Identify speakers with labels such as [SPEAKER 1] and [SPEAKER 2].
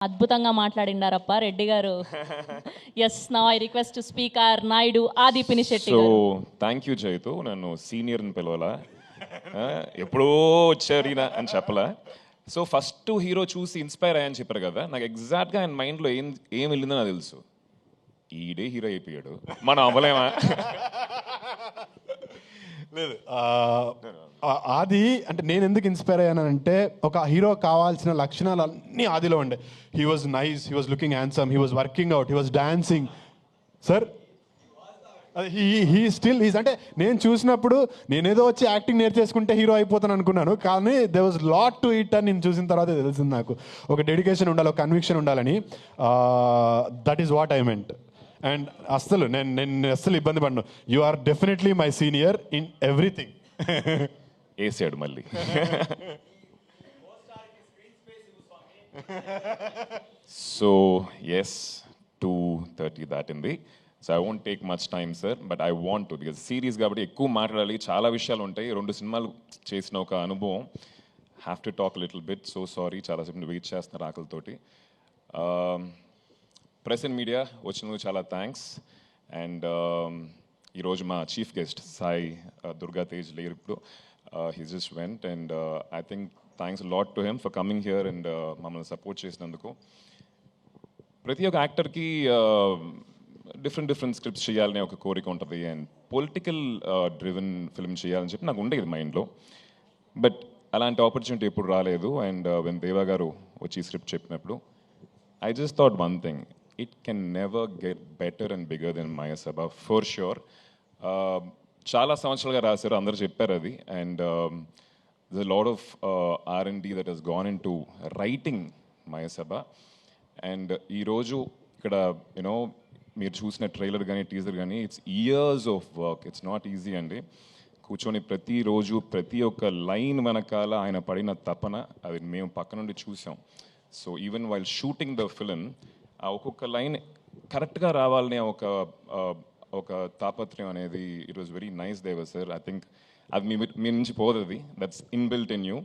[SPEAKER 1] అద్భుతంగా మాట్లాడిండారప్ప రెడ్డి గారు. Yes, now I request to speaker Naidu Aadhi Pinisetty
[SPEAKER 2] so
[SPEAKER 1] గారు.
[SPEAKER 2] థ్యాంక్ యూ జైతు, నన్ను సీనియర్ అని పిలవాలా, ఎప్పుడో వచ్చారు ఈయన అని చెప్పలా. సో ఫస్ట్ హీరో చూసి ఇన్స్పైర్ అయ్యని చెప్పారు కదా, నాకు ఎగ్జాక్ట్గా ఆయన మైండ్లో ఏం వెళ్ళిందో నాకు తెలుసు. ఈడే హీరో అయిపోయాడు, మనం అవ్వలేమా?
[SPEAKER 3] లేదు ఆది అంటే నేను ఎందుకు ఇన్స్పైర్ అయ్యానంటే, ఒక హీరో కావాల్సిన లక్షణాలు అన్నీ ఆదిలో ఉండే. He was nice, he was looking handsome, he was working out, he was dancing. Sir he still he's అంటే నేను చూసినప్పుడు నేనేదో వచ్చి యాక్టింగ్ నేర్చేసుకుంటే హీరో అయిపోతాను అనుకున్నాను, కానీ they was lot to it అని నేను చూసిన తర్వాత తెలిసింది నాకు. ఒక డెడికేషన్ ఉండాలి, ఒక కన్విక్షన్ ఉండాలని. That is what I meant. And అస్సలు నేను అస్సలు ఇబ్బంది పడను. You are definitely my senior in everything.
[SPEAKER 2] వేసాడు మళ్ళీ. సో ఎస్, 2:30 దాటింది. So I won't take much time sir, but I want to, because series కాబట్టి ఎక్కువ మాట్లాడాలి, చాలా విషయాలు ఉంటాయి. 2 సినిమాలు చేసిన ఒక అనుభవం. Have to talk little bit. So sorry, చాలాసేపు వెయిట్ చేస్తున్నారు ఆకలితోటి. ప్రెస్ అండ్ మీడియా వచ్చినందుకు చాలా థ్యాంక్స్. అండ్ ఈరోజు మా చీఫ్ గెస్ట్ సాయి దుర్గా తేజ్ లేరు ఇప్పుడు, he just went. And I think thanks lot to him for coming here and మమ్మల్ని సపోర్ట్ చేసినందుకు. ప్రతి ఒక్క యాక్టర్కి డిఫరెంట్ స్క్రిప్ట్స్ చేయాలనే ఒక కోరిక ఉంటుంది, అండ్ పొలిటికల్ డ్రివెన్ ఫిల్మ్ చేయాలని చెప్పి నాకు ఉండేది మైండ్లో. బట్ అలాంటి ఆపర్చునిటీ ఎప్పుడు రాలేదు. అండ్ వెన్ దేవా గారు వచ్చి స్క్రిప్ట్ చెప్పినప్పుడు I just thought one thing, it can never get better and bigger than Maya Sabha, for sure. చాలా సంవత్సరాలుగా రాశారు, అందరూ చెప్పారు అది. And there's a lot of R&D that has gone into writing Maya Sabha. And ఈరోజు ఇక్కడ you know మీరు చూసిన ట్రైలర్ కానీ టీజర్ కానీ it's years of work, it's not easy అండి. కూర్చొని ప్రతిరోజు ప్రతి ఒక్క లైన్ వెనకాల ఆయన పడిన తపన, అది మేము పక్క నుండి చూసాం. So even while shooting the film, ఆ ఒక్కొక్క లైన్ కరెక్ట్గా రావాలనే ఒక తాపత్రయం అనేది, ఇట్ వాస్ వెరీ నైస్ దేవర్ సార్. ఐ థింక్ అది మీ నుంచి పోదు, అది దట్స్ ఇన్బిల్ట్ ఇన్ యూ.